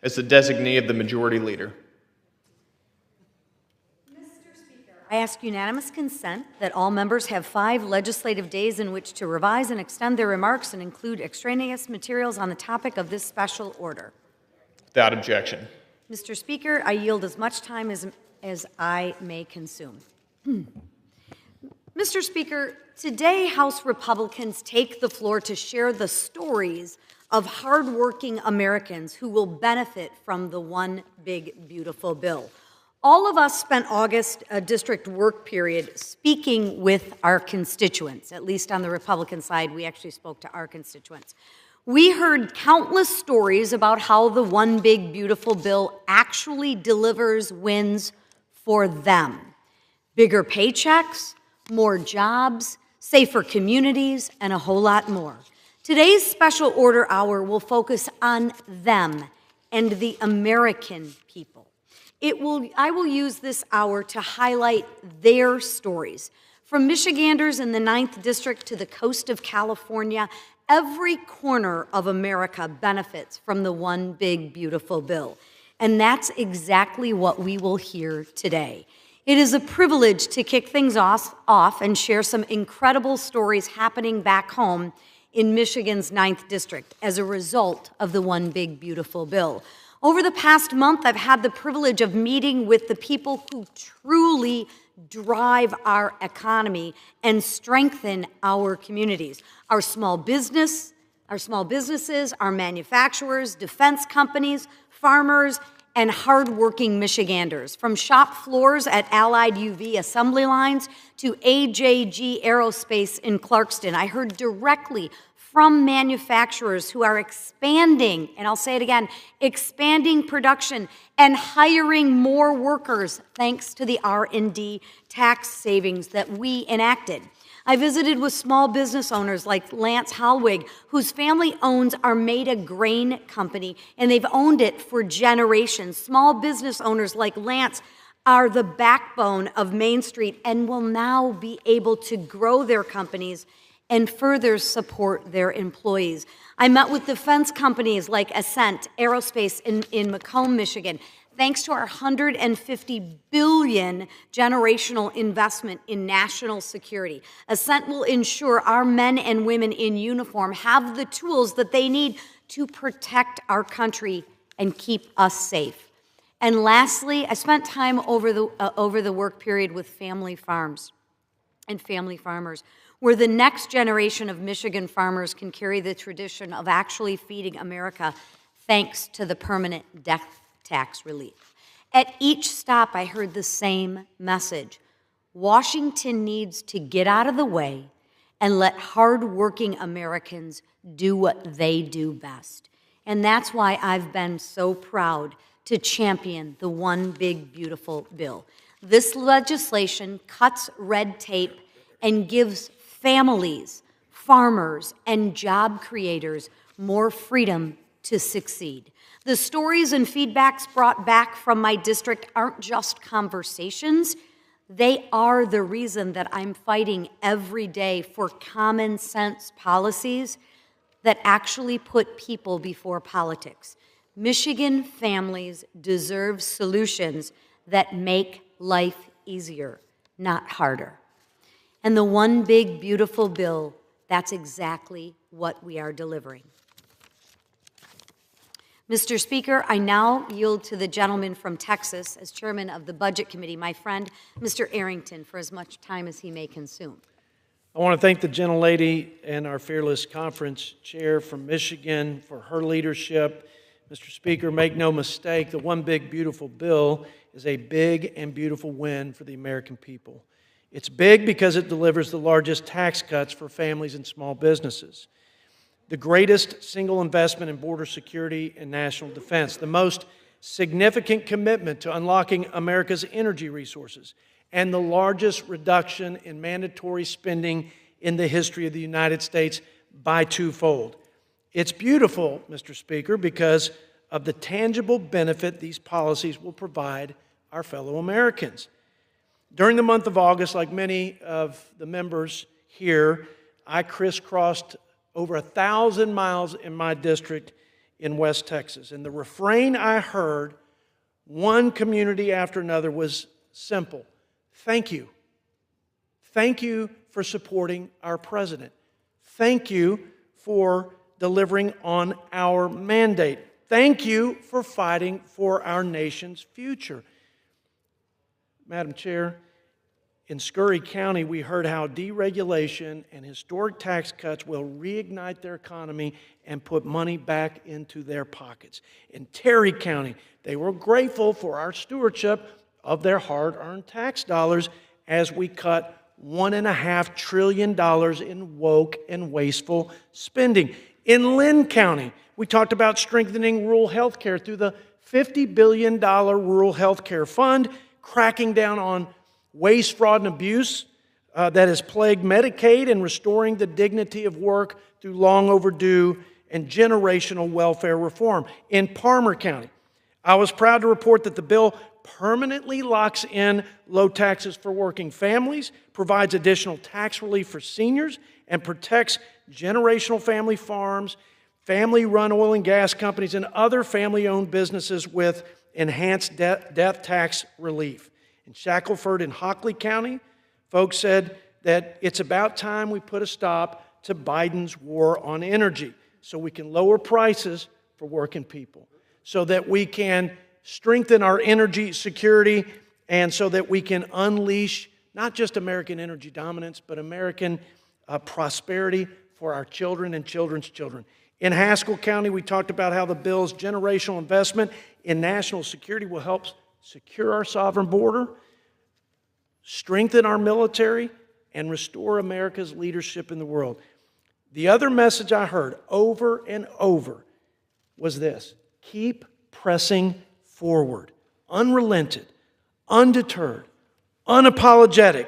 as the designee of the Majority Leader. I ask unanimous consent that all members have 5 legislative days in which to revise and extend their remarks and include extraneous materials on the topic of this special order. Without objection. Mr. Speaker, I yield as much time as I may consume. Mr. Speaker, today House Republicans take the floor to share the stories of hardworking Americans who will benefit from the One Big Beautiful Bill. All of us spent August district work period speaking with our constituents. At least on the Republican side, we actually spoke to our constituents. We heard countless stories about how the One Big Beautiful Bill actually delivers wins for them. Bigger paychecks, more jobs, safer communities, and a whole lot more. Today's special order hour will focus on them and the American people. I will use this hour to highlight their stories. From Michiganders in the 9th District to the coast of California, every corner of America benefits from the One Big Beautiful Bill. And that's exactly what we will hear today. It is a privilege to kick things off and share some incredible stories happening back home in Michigan's 9th District as a result of the One Big Beautiful Bill. Over the past month, I've had the privilege of meeting with the people who truly drive our economy and strengthen our communities. Our small businesses, our manufacturers, defense companies, farmers, and hardworking Michiganders. From shop floors at Allied UV assembly lines to AJG Aerospace in Clarkston, I heard directly from manufacturers who are expanding, and I'll say it again, expanding production and hiring more workers thanks to the R&D tax savings that we enacted. I visited with small business owners like Lance Halwig, whose family owns Armada Grain Company, and they've owned it for generations. Small business owners like Lance are the backbone of Main Street and will now be able to grow their companies and further support their employees. I met with defense companies like Ascent Aerospace in Macomb, Michigan. Thanks to our $150 billion generational investment in national security, Ascent will ensure our men and women in uniform have the tools that they need to protect our country and keep us safe. And lastly, I spent time over the work period with family farms and family farmers, where the next generation of Michigan farmers can carry the tradition of actually feeding America thanks to the permanent death tax relief. At each stop, I heard the same message. Washington needs to get out of the way and let hardworking Americans do what they do best. And that's why I've been so proud to champion the One Big Beautiful Bill. This legislation cuts red tape and gives families, farmers, and job creators more freedom to succeed. The stories and feedbacks brought back from my district aren't just conversations. They are the reason that I'm fighting every day for common sense policies that actually put people before politics. Michigan families deserve solutions that make life easier, not harder. And the One Big Beautiful Bill, that's exactly what we are delivering. Mr. Speaker, I now yield to the gentleman from Texas as chairman of the Budget Committee, my friend, Mr. Arrington, for as much time as he may consume. I want to thank the gentlelady and our Fearless Conference chair from Michigan for her leadership. Mr. Speaker, make no mistake, the One Big Beautiful Bill is a big and beautiful win for the American people. It's big because it delivers the largest tax cuts for families and small businesses, the greatest single investment in border security and national defense, the most significant commitment to unlocking America's energy resources, and the largest reduction in mandatory spending in the history of the United States by twofold. It's beautiful, Mr. Speaker, because of the tangible benefit these policies will provide our fellow Americans. During the month of August, like many of the members here, I crisscrossed over 1,000 miles in my district in West Texas. And the refrain I heard, one community after another, was simple. Thank you. Thank you for supporting our president. Thank you for delivering on our mandate. Thank you for fighting for our nation's future. Madam Chair, in Scurry County, we heard how deregulation and historic tax cuts will reignite their economy and put money back into their pockets. In Terry County, they were grateful for our stewardship of their hard-earned tax dollars as we cut $1.5 trillion in woke and wasteful spending. In Lynn County, we talked about strengthening rural health care through the $50 billion Rural Health Care Fund, cracking down on waste, fraud, and abuse that has plagued Medicaid, and restoring the dignity of work through long overdue and generational welfare reform. In Palmer County, I was proud to report that the bill permanently locks in low taxes for working families, provides additional tax relief for seniors, and protects generational family farms, family-run oil and gas companies, and other family-owned businesses with enhanced death tax relief. In Shackelford and Hockley County, folks said that it's about time we put a stop to Biden's war on energy so we can lower prices for working people, so that we can strengthen our energy security, and so that we can unleash not just American energy dominance, but American prosperity for our children and children's children. In Haskell County, we talked about how the bill's generational investment in national security will help secure our sovereign border, strengthen our military, and restore America's leadership in the world. The other message I heard over and over was this: keep pressing forward, unrelented, undeterred, unapologetic,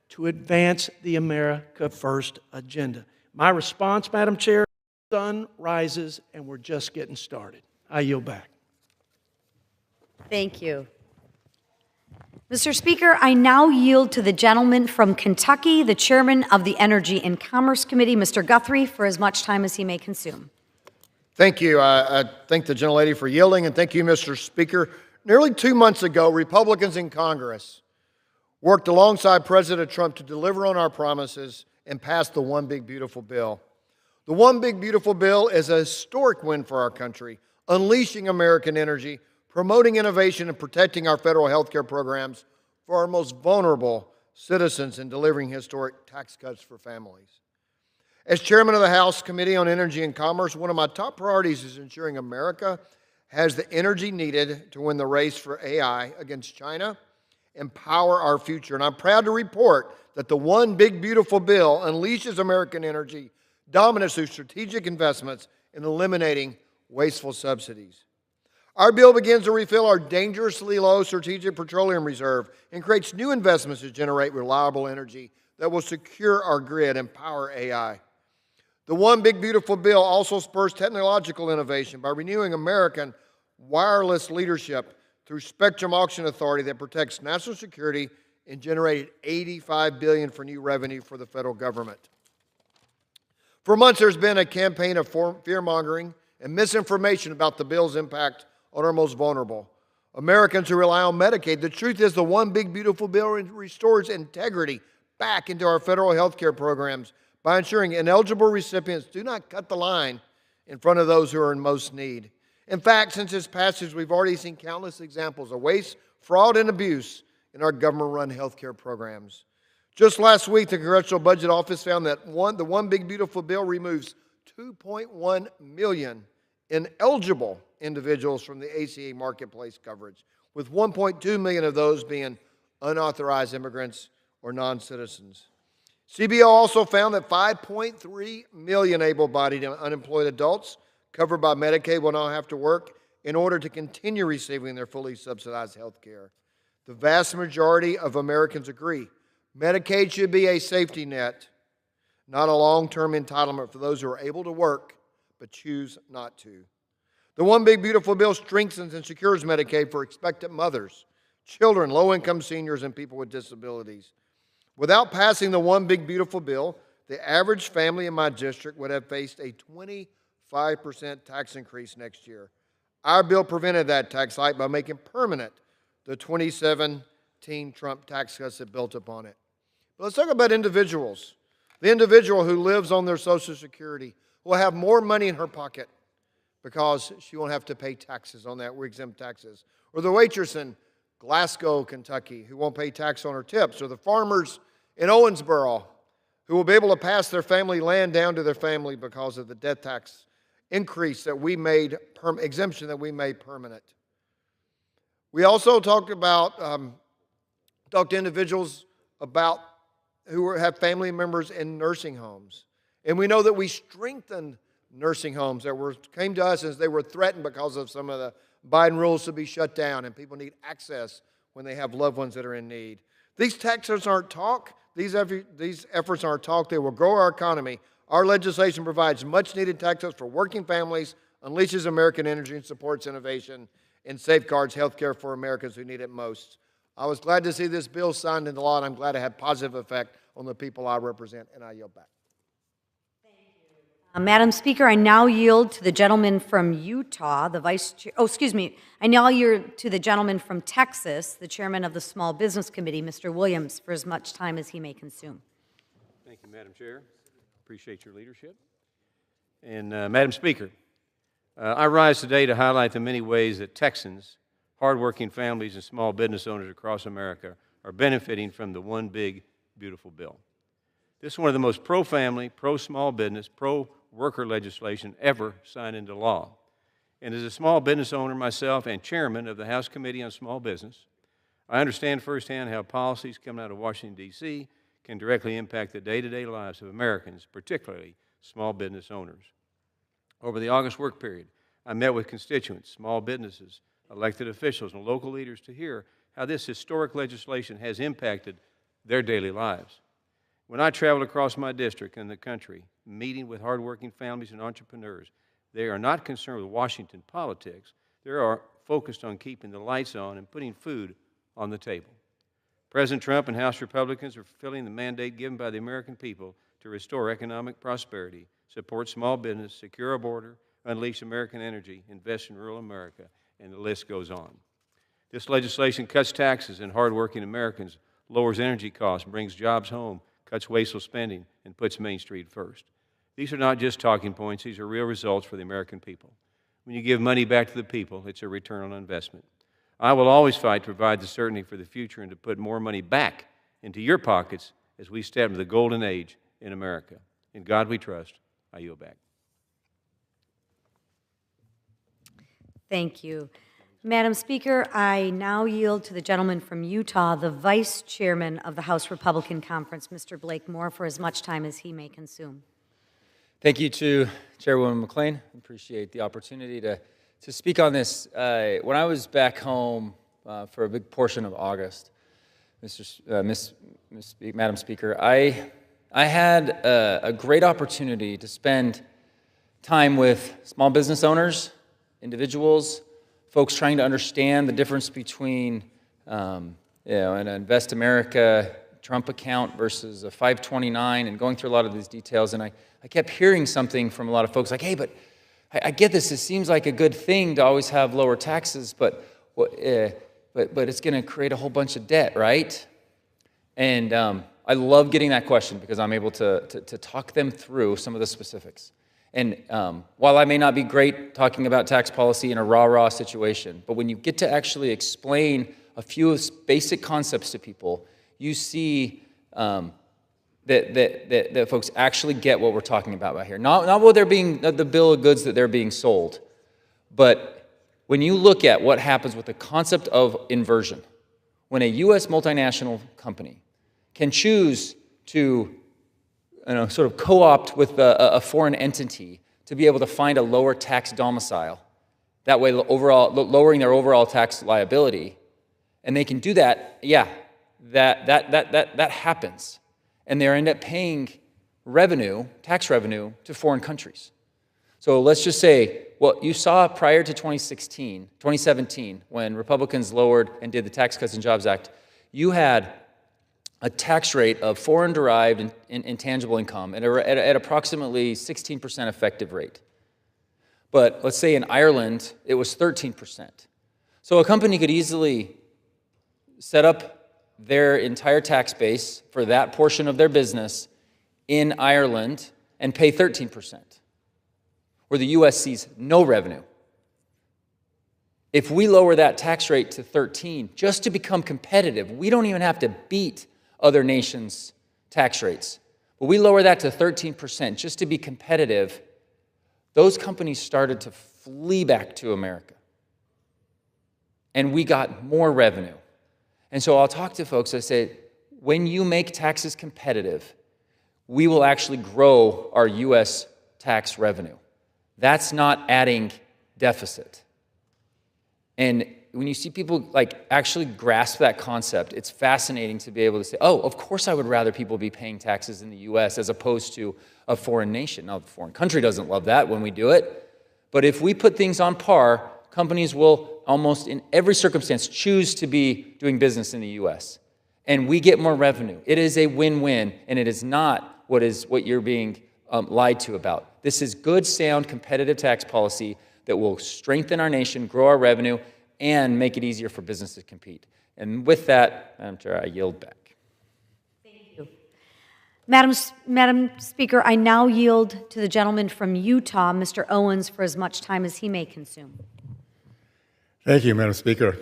to advance the America First agenda. My response, Madam Chair: the sun rises and we're just getting started. I yield back. Thank you. Mr. Speaker, I now yield to the gentleman from Kentucky, the chairman of the Energy and Commerce Committee, Mr. Guthrie, for as much time as he may consume. Thank you. I thank the gentlelady for yielding, and thank you, Mr. Speaker. Nearly 2 months ago, Republicans in Congress worked alongside President Trump to deliver on our promises and pass the One Big Beautiful Bill. The One Big Beautiful Bill is a historic win for our country, unleashing American energy, promoting innovation, and protecting our federal health care programs for our most vulnerable citizens, and delivering historic tax cuts for families. As chairman of the House Committee on Energy and Commerce, one of my top priorities is ensuring America has the energy needed to win the race for AI against China and power our future. And I'm proud to report that the One Big Beautiful Bill unleashes American energy dominance through strategic investments in eliminating wasteful subsidies. Our bill begins to refill our dangerously low strategic petroleum reserve and creates new investments to generate reliable energy that will secure our grid and power AI. The One Big Beautiful Bill also spurs technological innovation by renewing American wireless leadership through Spectrum Auction Authority that protects national security and generated $85 billion for new revenue for the federal government. For months, there's been a campaign of fear-mongering and misinformation about the bill's impact on our most vulnerable, Americans who rely on Medicaid. The truth is, the One Big Beautiful Bill restores integrity back into our federal health care programs by ensuring ineligible recipients do not cut the line in front of those who are in most need. In fact, since its passage, we've already seen countless examples of waste, fraud, and abuse in our government-run health care programs. Just last week, the Congressional Budget Office found that the One Big Beautiful Bill removes 2.1 million ineligible individuals from the ACA marketplace coverage, with 1.2 million of those being unauthorized immigrants or non-citizens. CBO also found that 5.3 million able-bodied and unemployed adults covered by Medicaid will now have to work in order to continue receiving their fully subsidized health care. The vast majority of Americans agree Medicaid should be a safety net, not a long-term entitlement for those who are able to work but choose not to. The One Big Beautiful Bill strengthens and secures Medicaid for expectant mothers, children, low-income seniors, and people with disabilities. Without passing the One Big Beautiful Bill, the average family in my district would have faced a 5% tax increase next year. Our bill prevented that tax hike by making permanent the 2017 Trump tax cuts that built upon it. But let's talk about individuals. The individual who lives on their Social Security will have more money in her pocket because she won't have to pay taxes on that. We're exempt taxes. Or the waitress in Glasgow, Kentucky, who won't pay tax on her tips. Or the farmers in Owensboro, who will be able to pass their family land down to their family because of the death tax increase that we made, exemption that we made permanent. We also talked to individuals about who have family members in nursing homes. And we know that we strengthened nursing homes that came to us as they were threatened because of some of the Biden rules to be shut down, and people need access when they have loved ones that are in need. These taxes aren't talk. These efforts aren't talk. They will grow our economy. Our legislation provides much-needed tax cuts for working families, unleashes American energy, and supports innovation, and safeguards health care for Americans who need it most. I was glad to see this bill signed into law, and I'm glad it had positive effect on the people I represent, and I yield back. Madam Speaker, I now yield to the gentleman from Utah, the vice chair. Oh, excuse me. I now yield to the gentleman from Texas, the chairman of the Small Business Committee, Mr. Williams, for as much time as he may consume. Thank you, Madam Chair. Appreciate your leadership. And Madam Speaker, I rise today to highlight the many ways that Texans, hardworking families, and small business owners across America are benefiting from the One Big Beautiful Bill. This is one of the most pro-family, pro-small business, pro-worker legislation ever signed into law. And as a small business owner myself and chairman of the House Committee on Small Business, I understand firsthand how policies coming out of Washington, D.C. can directly impact the day-to-day lives of Americans, particularly small business owners. Over the August work period, I met with constituents, small businesses, elected officials, and local leaders to hear how this historic legislation has impacted their daily lives. When I travel across my district and the country, meeting with hardworking families and entrepreneurs, they are not concerned with Washington politics. They are focused on keeping the lights on and putting food on the table. President Trump and House Republicans are fulfilling the mandate given by the American people to restore economic prosperity, support small business, secure our border, unleash American energy, invest in rural America, and the list goes on. This legislation cuts taxes on hardworking Americans, lowers energy costs, brings jobs home, cuts wasteful spending, and puts Main Street first. These are not just talking points. These are real results for the American people. When you give money back to the people, it's a return on investment. I will always fight to provide the certainty for the future and to put more money back into your pockets as we step into the golden age in America. In God we trust. I yield back. Thank you. Madam Speaker, I now yield to the gentleman from Utah, the vice chairman of the House Republican Conference, Mr. Blake Moore, for as much time as he may consume. Thank you to Chairwoman McLean. I appreciate the opportunity to speak on this. When I was back home for a big portion of August, Madam Speaker, I had a great opportunity to spend time with small business owners, individuals, folks trying to understand the difference between an Invest America Trump account versus a 529 and going through a lot of these details. And I kept hearing something from a lot of folks like, hey, but I get this. It seems like a good thing to always have lower taxes, but it's going to create a whole bunch of debt, right? And I love getting that question because I'm able to talk them through some of the specifics. And while I may not be great talking about tax policy in a rah-rah situation, but when you get to actually explain a few basic concepts to people, you see that folks actually get what we're talking about right here. Not what they're being, the bill of goods that they're being sold, but when you look at what happens with the concept of inversion, when a U.S. multinational company can choose to sort of co-opt with a foreign entity to be able to find a lower tax domicile, that way lowering their overall tax liability, and they can do that, yeah, that happens. And they end up paying tax revenue to foreign countries. So let's just say, what you saw prior to 2017, when Republicans lowered and did the Tax Cuts and Jobs Act, you had a tax rate of foreign-derived intangible income at approximately 16% effective rate. but let's say in Ireland, it was 13%. So a company could easily set up their entire tax base for that portion of their business in Ireland and pay 13%, where the U.S. sees no revenue. If we lower that tax rate to 13, just to become competitive, we don't even have to beat other nations' tax rates. But we lower that to 13% just to be competitive. Those companies started to flee back to America. And we got more revenue. And so I'll talk to folks, I say, when you make taxes competitive, we will actually grow our U.S. tax revenue. That's not adding deficit. And when you see people actually grasp that concept, it's fascinating to be able to say, oh, of course I would rather people be paying taxes in the U.S. as opposed to a foreign nation. Now, the foreign country doesn't love that when we do it. But if we put things on par, companies will almost in every circumstance choose to be doing business in the U.S. And we get more revenue. It is a win-win, and it is not what you're being lied to about. This is good, sound, competitive tax policy that will strengthen our nation, grow our revenue, and make it easier for businesses to compete. And with that, Madam Chair, I yield back. Thank you. Madam Speaker, I now yield to the gentleman from Utah, Mr. Owens, for as much time as he may consume. Thank you, Madam Speaker.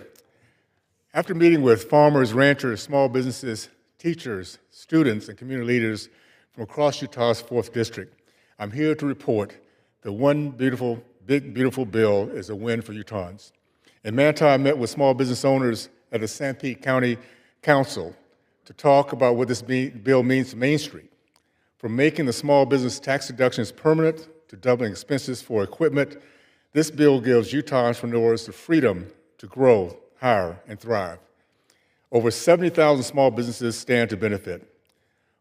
After meeting with farmers, ranchers, small businesses, teachers, students, and community leaders from across Utah's 4th District, I'm here to report that one big beautiful bill is a win for Utahns. In Manti, I met with small business owners at the Sanpete County Council to talk about what this bill means to Main Street. From making the small business tax deductions permanent to doubling expenses for equipment, this bill gives Utah entrepreneurs the freedom to grow, hire, and thrive. Over 70,000 small businesses stand to benefit.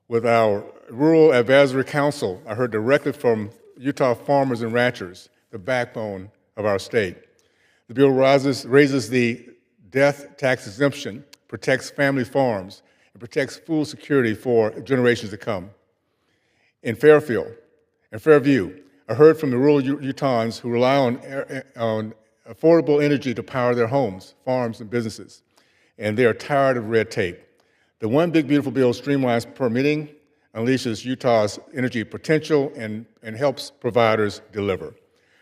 With our Rural Advisory Council, I heard directly from Utah farmers and ranchers, the backbone of our state. The bill raises the death tax exemption, protects family farms, and protects food security for generations to come. In Fairview, I heard from the rural Utahns who rely on affordable energy to power their homes, farms, and businesses, and they are tired of red tape. The One Big Beautiful Bill streamlines permitting, unleashes Utah's energy potential, and helps providers deliver.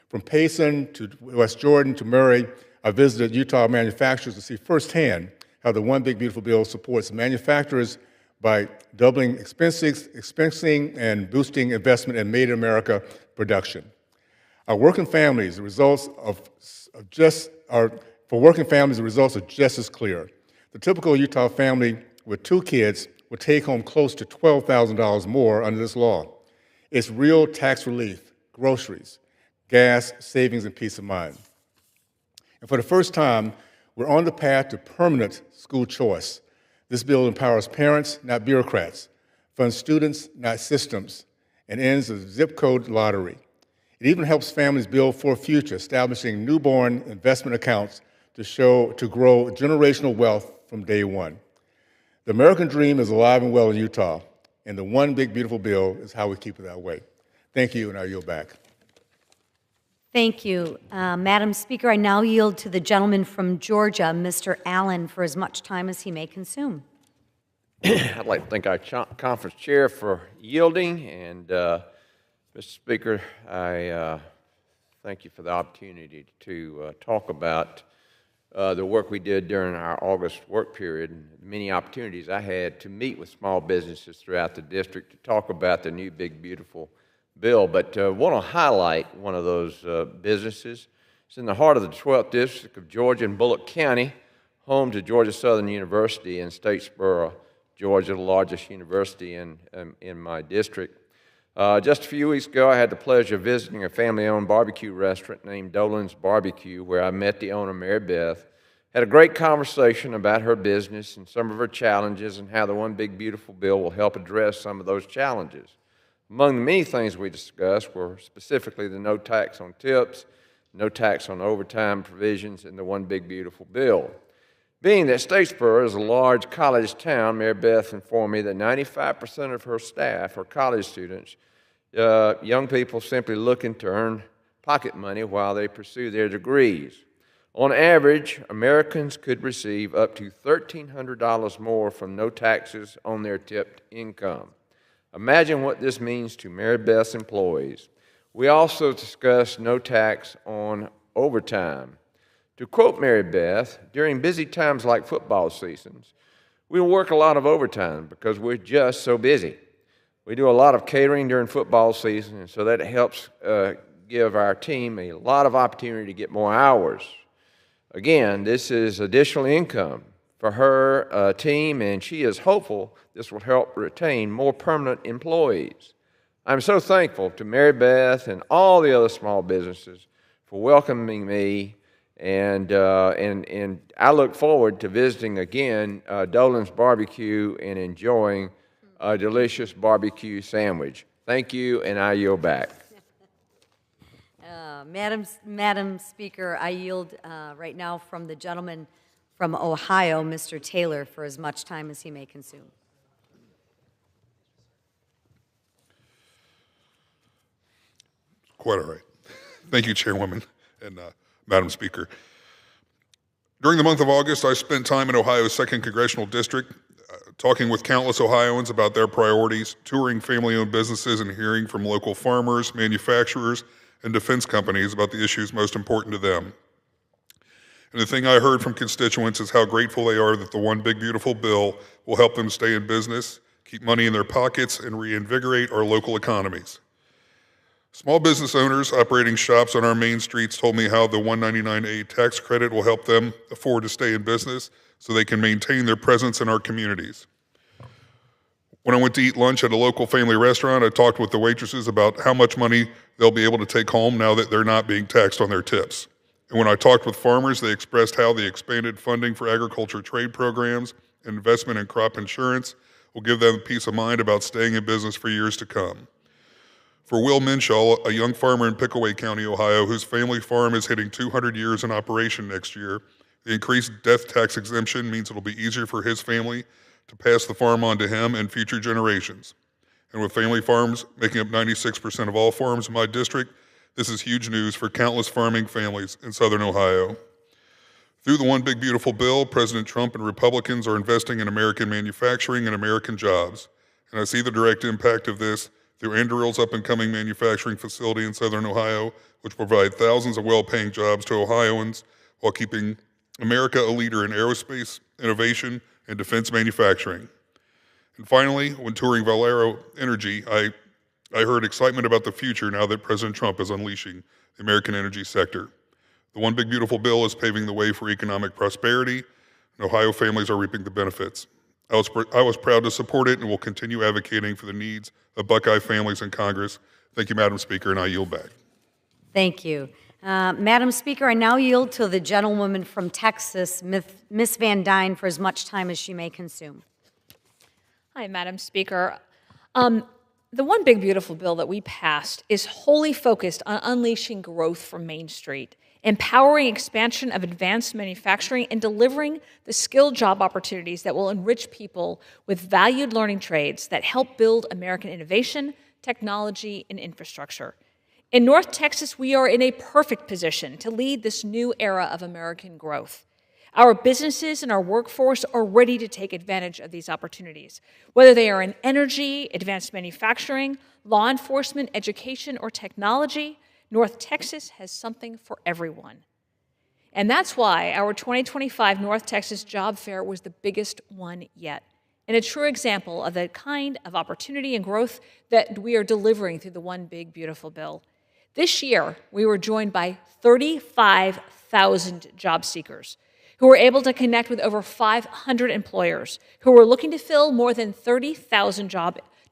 From Payson to West Jordan to Murray, I visited Utah manufacturers to see firsthand how the One Big Beautiful Bill supports manufacturers by doubling expensing and boosting investment in Made in America production. For working families, the results are just as clear. The typical Utah family with 2 kids would take home close to $12,000 more under this law. It's real tax relief, groceries, gas, savings, and peace of mind. And for the first time, we're on the path to permanent school choice. This bill empowers parents, not bureaucrats, funds students, not systems, and ends the zip code lottery. It even helps families build for a future, establishing newborn investment accounts to grow generational wealth from day one. The American dream is alive and well in Utah, and the One Big Beautiful Bill is how we keep it that way. Thank you, and I yield back. Thank you. Madam Speaker, I now yield to the gentleman from Georgia, Mr. Allen, for as much time as he may consume. I'd like to thank our conference chair for yielding, and Mr. Speaker, I thank you for the opportunity to talk about the work we did during our August work period, and many opportunities I had to meet with small businesses throughout the district to talk about the new Big Beautiful Bill. But I want to highlight one of those businesses. It's in the heart of the 12th District of Georgia in Bullock County, home to Georgia Southern University in Statesboro, Georgia, the largest university in my district. Just a few weeks ago, I had the pleasure of visiting a family-owned barbecue restaurant named Dolan's Barbecue, where I met the owner, Mary Beth. Had a great conversation about her business and some of her challenges and how the One Big Beautiful Bill will help address some of those challenges. Among the many things we discussed were specifically the no tax on tips, no tax on overtime provisions, and the One Big Beautiful Bill. Being that Statesboro is a large college town, Mary Beth informed me that 95% of her staff are college students, young people simply looking to earn pocket money while they pursue their degrees. On average, Americans could receive up to $1,300 more from no taxes on their tipped income. Imagine what this means to Mary Beth's employees. We also discussed no tax on overtime. To quote Mary Beth, during busy times like football seasons, we work a lot of overtime because we're just so busy. We do a lot of catering during football season, and so that helps give our team a lot of opportunity to get more hours. Again, this is additional income for her team, and she is hopeful this will help retain more permanent employees. I'm so thankful to Mary Beth and all the other small businesses for welcoming me, and I look forward to visiting again Dolan's Barbecue and enjoying a delicious barbecue sandwich. Thank you, and I yield back. Madam Speaker, I yield right now from the gentleman from Ohio, Mr. Taylor, for as much time as he may consume. Quite all right. Thank you, Chairwoman and Madam Speaker. During the month of August, I spent time in Ohio's 2nd Congressional District, talking with countless Ohioans about their priorities, touring family-owned businesses, and hearing from local farmers, manufacturers, and defense companies about the issues most important to them. And the thing I heard from constituents is how grateful they are that the One Big Beautiful Bill will help them stay in business, keep money in their pockets, and reinvigorate our local economies. Small business owners operating shops on our main streets told me how the 199A tax credit will help them afford to stay in business so they can maintain their presence in our communities. When I went to eat lunch at a local family restaurant, I talked with the waitresses about how much money they'll be able to take home now that they're not being taxed on their tips. And when I talked with farmers, they expressed how the expanded funding for agriculture trade programs and investment in crop insurance will give them peace of mind about staying in business for years to come. For Will Minshaw, a young farmer in Pickaway County, Ohio, whose family farm is hitting 200 years in operation next year, the increased death tax exemption means it'll be easier for his family to pass the farm on to him and future generations. And with family farms making up 96% of all farms in my district, this is huge news for countless farming families in Southern Ohio. Through the One Big Beautiful Bill, President Trump and Republicans are investing in American manufacturing and American jobs. And I see the direct impact of this through Andurill's up-and-coming manufacturing facility in Southern Ohio, which provide thousands of well-paying jobs to Ohioans while keeping America a leader in aerospace, innovation, and defense manufacturing. And finally, when touring Valero Energy, I heard excitement about the future now that President Trump is unleashing the American energy sector. The One Big Beautiful Bill is paving the way for economic prosperity, and Ohio families are reaping the benefits. I was proud to support it and will continue advocating for the needs of Buckeye families in Congress. Thank you, Madam Speaker, and I yield back. Thank you. Madam Speaker, I now yield to the gentlewoman from Texas, Ms. Van Dyne, for as much time as she may consume. Hi, Madam Speaker. The One Big Beautiful Bill that we passed is wholly focused on unleashing growth from Main Street, empowering expansion of advanced manufacturing, and delivering the skilled job opportunities that will enrich people with valued learning trades that help build American innovation, technology, and infrastructure. In North Texas, we are in a perfect position to lead this new era of American growth. Our businesses and our workforce are ready to take advantage of these opportunities, whether they are in energy, advanced manufacturing, law enforcement, education, or technology. North Texas has something for everyone. And that's why our 2025 North Texas Job Fair was the biggest one yet, and a true example of the kind of opportunity and growth that we are delivering through the One Big Beautiful Bill. This year, we were joined by 35,000 job seekers who were able to connect with over 500 employers who were looking to fill more than 30,000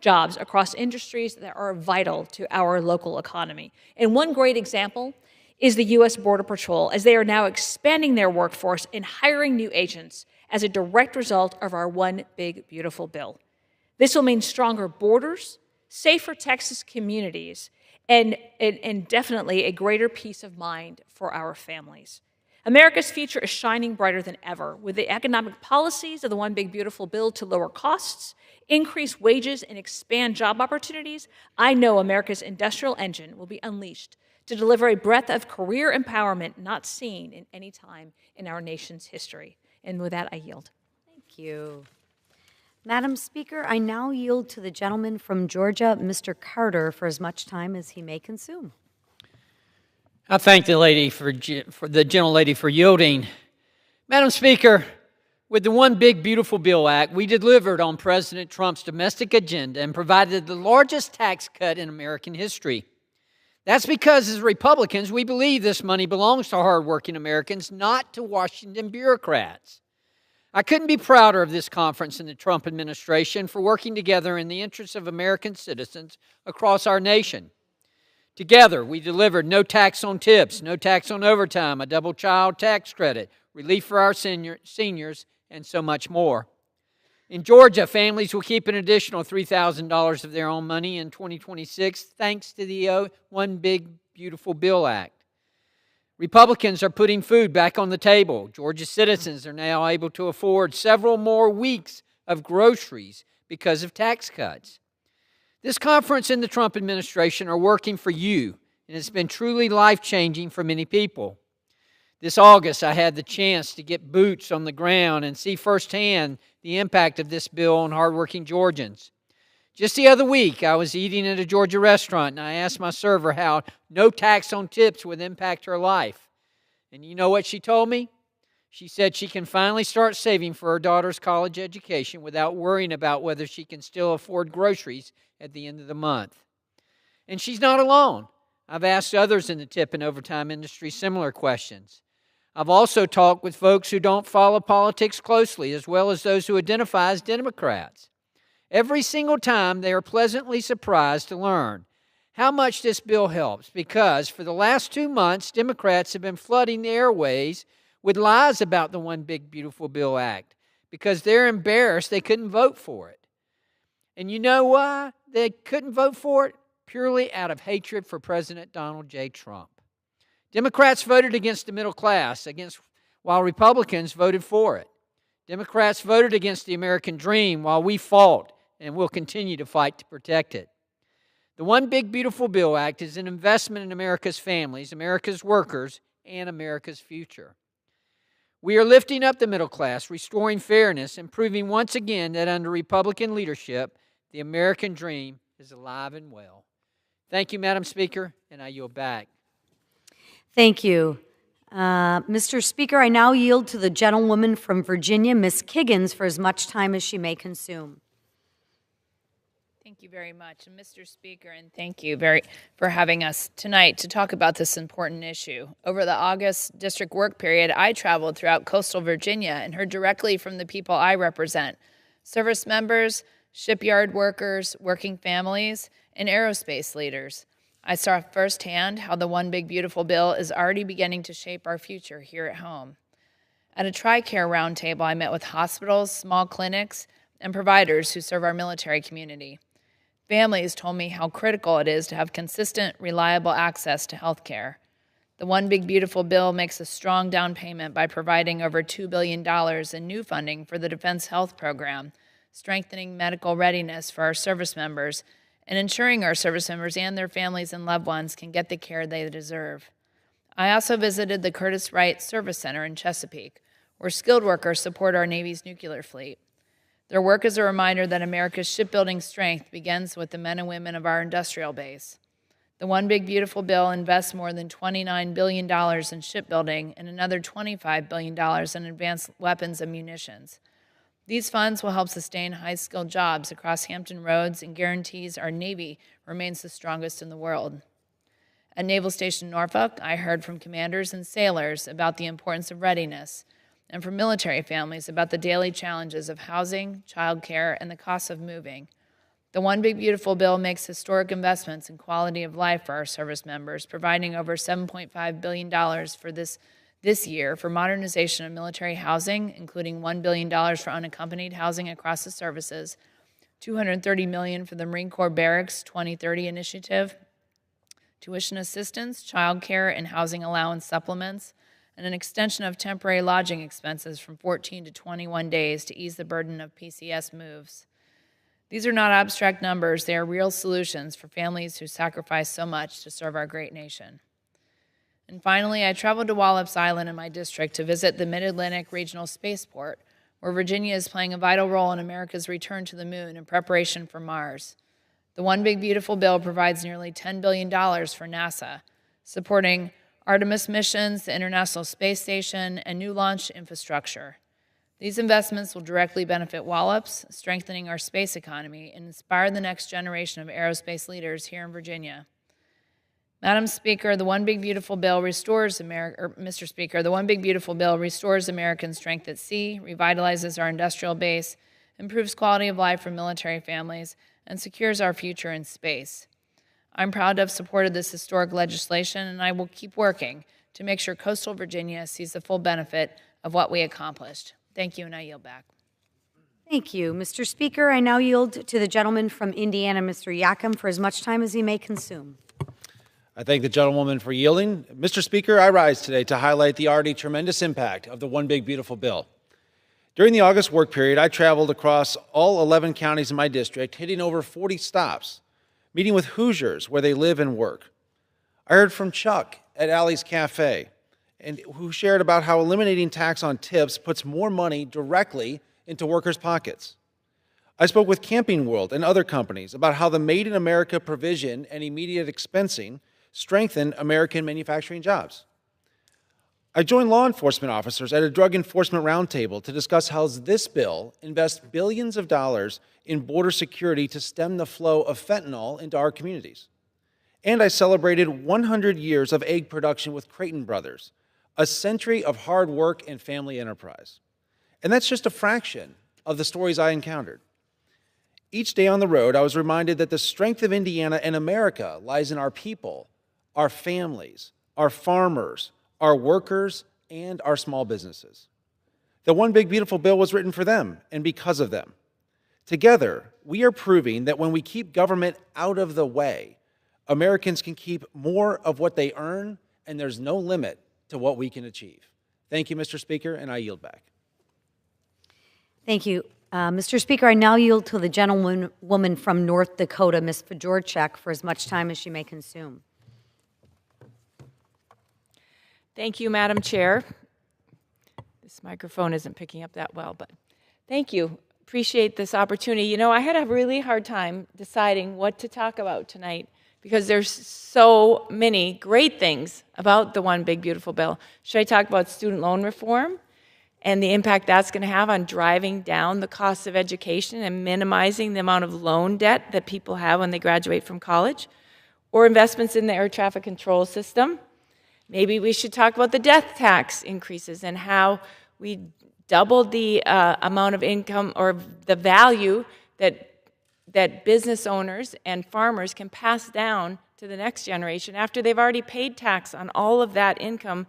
jobs across industries that are vital to our local economy. And one great example is the U.S. Border Patrol, as they are now expanding their workforce and hiring new agents as a direct result of our One Big Beautiful Bill. This will mean stronger borders, safer Texas communities, and definitely a greater peace of mind for our families. America's future is shining brighter than ever with the economic policies of the One Big Beautiful Bill to lower costs, increase wages, and expand job opportunities. I know America's industrial engine will be unleashed to deliver a breadth of career empowerment not seen in any time in our nation's history. And with that, I yield. Thank you. Madam Speaker, I now yield to the gentleman from Georgia, Mr. Carter, for as much time as he may consume. I thank the lady for the gentlelady for yielding. Madam Speaker, with the One Big Beautiful Bill Act, we delivered on President Trump's domestic agenda and provided the largest tax cut in American history. That's because, as Republicans, we believe this money belongs to hardworking Americans, not to Washington bureaucrats. I couldn't be prouder of this conference and the Trump administration for working together in the interests of American citizens across our nation. Together, we delivered no tax on tips, no tax on overtime, a double child tax credit, relief for our seniors, and so much more. In Georgia, families will keep an additional $3,000 of their own money in 2026 thanks to the One Big Beautiful Bill Act. Republicans are putting food back on the table. Georgia citizens are now able to afford several more weeks of groceries because of tax cuts. This conference and the Trump administration are working for you, and it's been truly life-changing for many people. This August, I had the chance to get boots on the ground and see firsthand the impact of this bill on hardworking Georgians. Just the other week, I was eating at a Georgia restaurant, and I asked my server how no tax on tips would impact her life. And you know what she told me? She said she can finally start saving for her daughter's college education without worrying about whether she can still afford groceries at the end of the month. And she's not alone. I've asked others in the tip and overtime industry similar questions. I've also talked with folks who don't follow politics closely, as well as those who identify as Democrats. Every single time, they are pleasantly surprised to learn how much this bill helps, because for the last 2 months, Democrats have been flooding the airways with lies about the One Big Beautiful Bill Act because they're embarrassed they couldn't vote for it. And you know why they couldn't vote for it? Purely out of hatred for President Donald J. Trump. Democrats voted against the middle class, while Republicans voted for it. Democrats voted against the American dream while we fought and will continue to fight to protect it. The One Big Beautiful Bill Act is an investment in America's families, America's workers, and America's future. We are lifting up the middle class, restoring fairness, and proving once again that under Republican leadership, the American dream is alive and well. Thank you, Madam Speaker, and I yield back. Thank you. Mr. Speaker, I now yield to the gentlewoman from Virginia, Ms. Kiggins, for as much time as she may consume. Thank you very much. And Mr. Speaker, and thank you for having us tonight to talk about this important issue. Over the August district work period, I traveled throughout coastal Virginia and heard directly from the people I represent: service members, shipyard workers, working families, and aerospace leaders. I saw firsthand how the One Big Beautiful Bill is already beginning to shape our future here at home. At a TRICARE roundtable, I met with hospitals, small clinics, and providers who serve our military community. Families told me how critical it is to have consistent, reliable access to health care. The One Big Beautiful Bill makes a strong down payment by providing over $2 billion in new funding for the Defense Health Program, strengthening medical readiness for our service members, and ensuring our service members and their families and loved ones can get the care they deserve. I also visited the Curtiss Wright Service Center in Chesapeake, where skilled workers support our Navy's nuclear fleet. Their work is a reminder that America's shipbuilding strength begins with the men and women of our industrial base. The One Big Beautiful Bill invests more than $29 billion in shipbuilding and another $25 billion in advanced weapons and munitions. These funds will help sustain high-skilled jobs across Hampton Roads and guarantees our Navy remains the strongest in the world. At Naval Station Norfolk, I heard from commanders and sailors about the importance of readiness, and from military families about the daily challenges of housing, childcare, and the cost of moving. The One Big Beautiful Bill makes historic investments in quality of life for our service members, providing over $7.5 billion for this year for modernization of military housing, including $1 billion for unaccompanied housing across the services, $230 million for the Marine Corps Barracks 2030 initiative, tuition assistance, childcare, and housing allowance supplements, and an extension of temporary lodging expenses from 14 to 21 days to ease the burden of PCS moves. These are not abstract numbers, they are real solutions for families who sacrifice so much to serve our great nation. And finally, I traveled to Wallops Island in my district to visit the Mid-Atlantic Regional Spaceport, where Virginia is playing a vital role in America's return to the moon in preparation for Mars. The One Big Beautiful Bill provides nearly $10 billion for NASA, supporting Artemis missions, the International Space Station, and new launch infrastructure. These investments will directly benefit Wallops, strengthening our space economy, and inspire the next generation of aerospace leaders here in Virginia. Madam Speaker, the One Big Beautiful Bill restores Mr. Speaker, the One Big Beautiful Bill restores American strength at sea, revitalizes our industrial base, improves quality of life for military families, and secures our future in space. I'm proud to have supported this historic legislation, and I will keep working to make sure coastal Virginia sees the full benefit of what we accomplished. Thank you, and I yield back. Thank you. Mr. Speaker, I now yield to the gentleman from Indiana, Mr. Yakum, for as much time as he may consume. I thank the gentlewoman for yielding. Mr. Speaker, I rise today to highlight the already tremendous impact of the One Big Beautiful Bill. During the August work period, I traveled across all 11 counties in my district, hitting over 40 stops, meeting with Hoosiers where they live and work. I heard from Chuck at Allie's Cafe, and who shared about how eliminating tax on tips puts more money directly into workers' pockets. I spoke with Camping World and other companies about how the Made in America provision and immediate expensing strengthen American manufacturing jobs. I joined law enforcement officers at a drug enforcement roundtable to discuss how this bill invests billions of dollars in border security to stem the flow of fentanyl into our communities. And I celebrated 100 years of egg production with Creighton Brothers, a century of hard work and family enterprise. And that's just a fraction of the stories I encountered. Each day on the road, I was reminded that the strength of Indiana and America lies in our people, our families, our farmers, our workers, and our small businesses. The One Big Beautiful Bill was written for them and because of them. Together, we are proving that when we keep government out of the way, Americans can keep more of what they earn, and there's no limit to what we can achieve. Thank you, Mr. Speaker, and I yield back. Thank you. Mr. Speaker, I now yield to the gentlewoman from North Dakota, Ms. Fedorchak, for as much time as she may consume. Thank you, Madam Chair. This microphone isn't picking up that well, but thank you. Appreciate this opportunity. You know, I had a really hard time deciding what to talk about tonight because there's so many great things about the One Big Beautiful Bill. Should I talk about student loan reform and the impact that's going to have on driving down the cost of education and minimizing the amount of loan debt that people have when they graduate from college? Or investments in the air traffic control system? Maybe we should talk about the death tax increases and how we doubled the amount of income or the value that business owners and farmers can pass down to the next generation after they've already paid tax on all of that income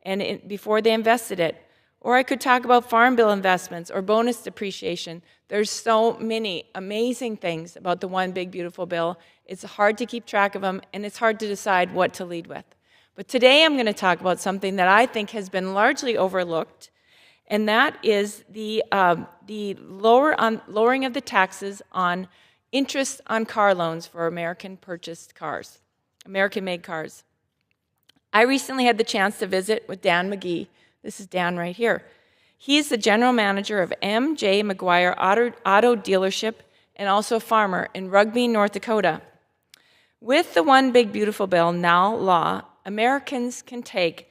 and before they invested it. Or I could talk about farm bill investments or bonus depreciation. There's so many amazing things about the One Big Beautiful Bill. It's hard to keep track of them, and it's hard to decide what to lead with. But today I'm going to talk about something that I think has been largely overlooked, and that is the lowering of the taxes on interest on car loans for American-purchased cars, American-made cars. I recently had the chance to visit with Dan McGee. This is Dan right here. He's the general manager of M.J. McGuire Auto Dealership and also a farmer in Rugby, North Dakota. With the One Big Beautiful Bill now law, Americans can take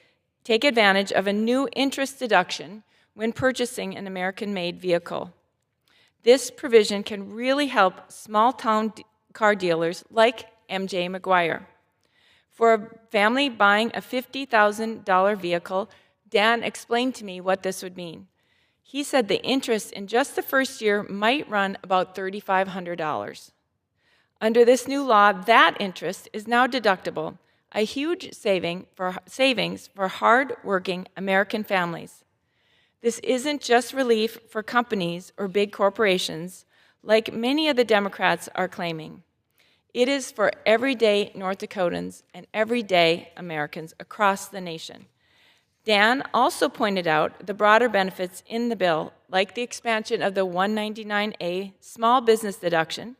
advantage of a new interest deduction when purchasing an American-made vehicle. This provision can really help small-town car dealers like M.J. McGuire. For a family buying a $50,000 vehicle, Dan explained to me what this would mean. He said the interest in just the first year might run about $3,500. Under this new law, that interest is now deductible, a huge savings for hard-working American families. This isn't just relief for companies or big corporations, like many of the Democrats are claiming. It is for everyday North Dakotans and everyday Americans across the nation. Dan also pointed out the broader benefits in the bill, like the expansion of the 199A small business deduction,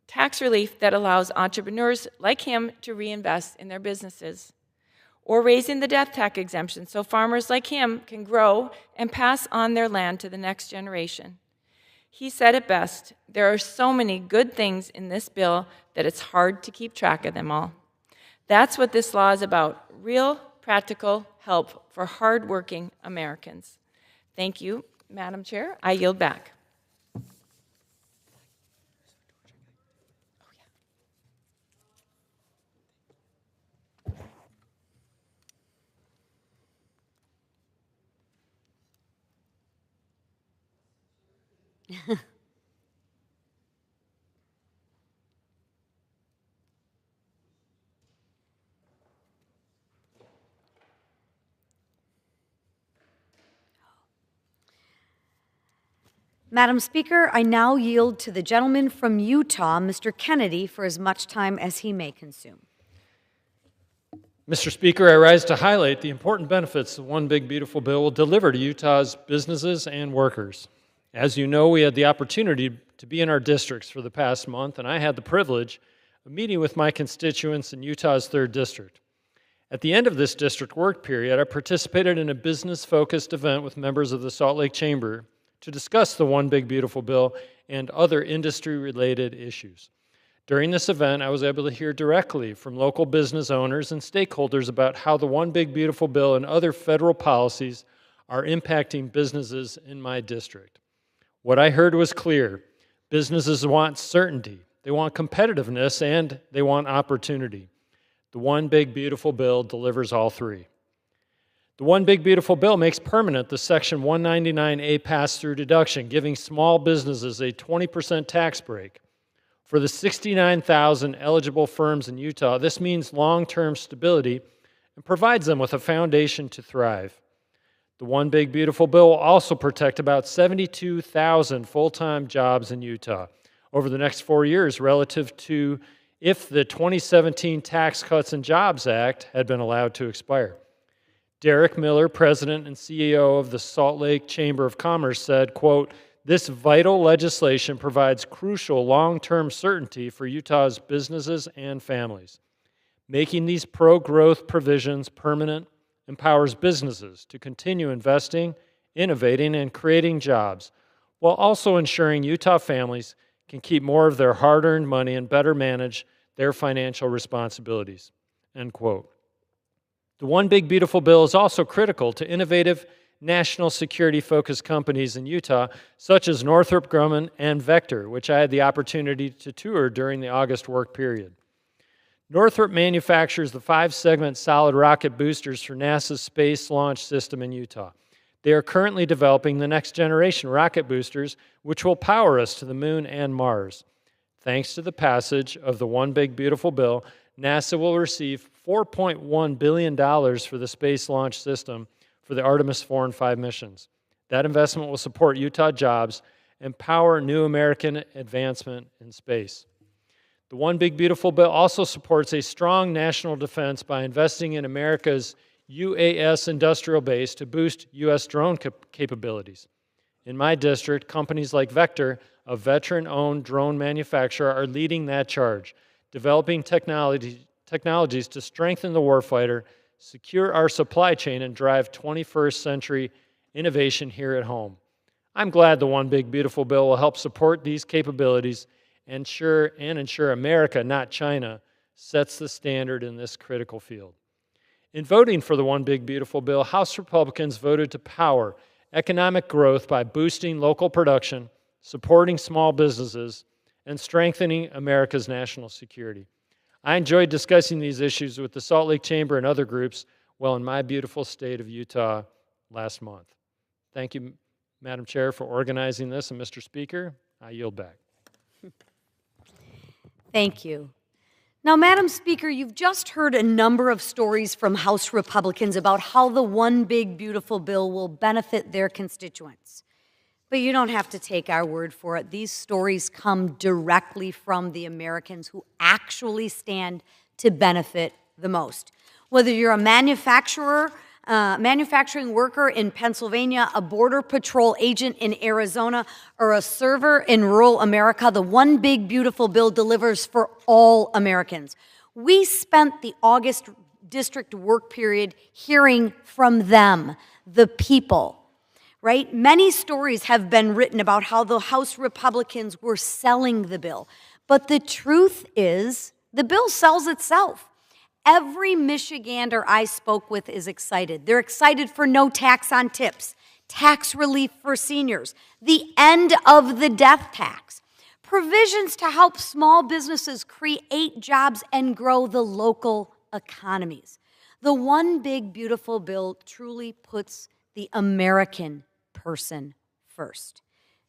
tax relief that allows entrepreneurs like him to reinvest in their businesses, or raising the death tax exemption so farmers like him can grow and pass on their land to the next generation. He said it best, there are so many good things in this bill that it's hard to keep track of them all. That's what this law is about, real practical help for hardworking Americans. Thank you, Madam Chair. I yield back. Madam Speaker, I now yield to the gentleman from Utah, Mr. Kennedy, for as much time as he may consume. Mr. Speaker, I rise to highlight the important benefits the One Big Beautiful Bill will deliver to Utah's businesses and workers. As you know, we had the opportunity to be in our districts for the past month, and I had the privilege of meeting with my constituents in Utah's 3rd District. At the end of this district work period, I participated in a business-focused event with members of the Salt Lake Chamber to discuss the One Big Beautiful Bill and other industry-related issues. During this event, I was able to hear directly from local business owners and stakeholders about how the One Big Beautiful Bill and other federal policies are impacting businesses in my district. What I heard was clear. Businesses want certainty, they want competitiveness, and they want opportunity. The One Big Beautiful Bill delivers all three. The One Big Beautiful Bill makes permanent the Section 199A pass-through deduction, giving small businesses a 20% tax break. For the 69,000 eligible firms in Utah, this means long-term stability and provides them with a foundation to thrive. The One Big Beautiful Bill will also protect about 72,000 full-time jobs in Utah over the next 4 years relative to if the 2017 Tax Cuts and Jobs Act had been allowed to expire. Derek Miller, president and CEO of the Salt Lake Chamber of Commerce, said, quote, "This vital legislation provides crucial long-term certainty for Utah's businesses and families. Making these pro-growth provisions permanent empowers businesses to continue investing, innovating, and creating jobs, while also ensuring Utah families can keep more of their hard-earned money and better manage their financial responsibilities." End quote. The One Big Beautiful Bill is also critical to innovative national security-focused companies in Utah, such as Northrop Grumman and Vector, which I had the opportunity to tour during the August work period. Northrop manufactures the 5-segment solid rocket boosters for NASA's Space Launch System in Utah. They are currently developing the next generation rocket boosters, which will power us to the moon and Mars. Thanks to the passage of the One Big Beautiful Bill, NASA will receive $4.1 billion for the Space Launch System for the Artemis 4 and 5 missions. That investment will support Utah jobs and power new American advancement in space. The One Big Beautiful Bill also supports a strong national defense by investing in America's UAS industrial base to boost U.S. drone capabilities. In my district, companies like Vector, a veteran-owned drone manufacturer, are leading that charge, developing technologies to strengthen the warfighter, secure our supply chain, and drive 21st century innovation here at home. I'm glad the One Big Beautiful Bill will help support these capabilities and ensure America, not China, sets the standard in this critical field. In voting for the One Big Beautiful Bill, House Republicans voted to power economic growth by boosting local production, supporting small businesses, and strengthening America's national security. I enjoyed discussing these issues with the Salt Lake Chamber and other groups while in my beautiful state of Utah last month. Thank you, Madam Chair, for organizing this, and Mr. Speaker, I yield back. Thank you. Now, Madam Speaker, you've just heard a number of stories from House Republicans about how the One Big Beautiful Bill will benefit their constituents. But you don't have to take our word for it. These stories come directly from the Americans who actually stand to benefit the most. Whether you're a manufacturing worker in Pennsylvania, a Border Patrol agent in Arizona, or a server in rural America, the One Big Beautiful Bill delivers for all Americans. We spent the August district work period hearing from them, the people, right? Many stories have been written about how the House Republicans were selling the bill. But the truth is, the bill sells itself. Every Michigander I spoke with is excited. They're excited for no tax on tips, tax relief for seniors, the end of the death tax, provisions to help small businesses create jobs and grow the local economies. The One Big Beautiful Bill truly puts the American person first.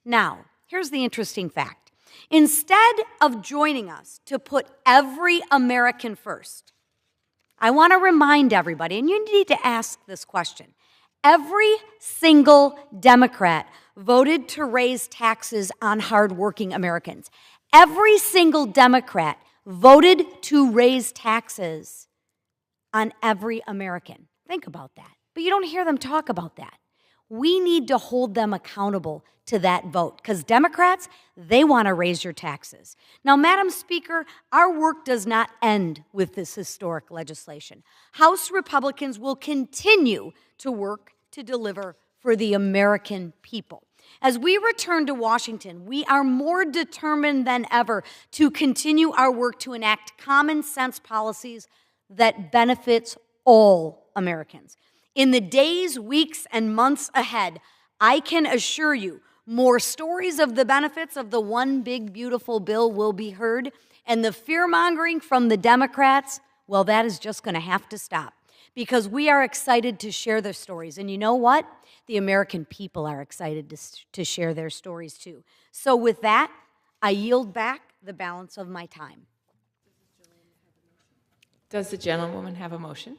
Now, here's the interesting fact. Instead of joining us to put every American first, I want to remind everybody, and you need to ask this question. Every single Democrat voted to raise taxes on hardworking Americans. Every single Democrat voted to raise taxes on every American. Think about that. But you don't hear them talk about that. We need to hold them accountable to that vote because Democrats, they want to raise your taxes. Now, Madam Speaker, our work does not end with this historic legislation. House Republicans will continue to work to deliver for the American people. As we return to Washington, we are more determined than ever to continue our work to enact common sense policies that benefits all Americans. In the days, weeks, and months ahead, I can assure you more stories of the benefits of the One Big Beautiful Bill will be heard, and the fear-mongering from the Democrats, well, that is just going to have to stop because we are excited to share their stories. And you know what? The American people are excited to share their stories too. So with that, I yield back the balance of my time. Does the gentlewoman have a motion?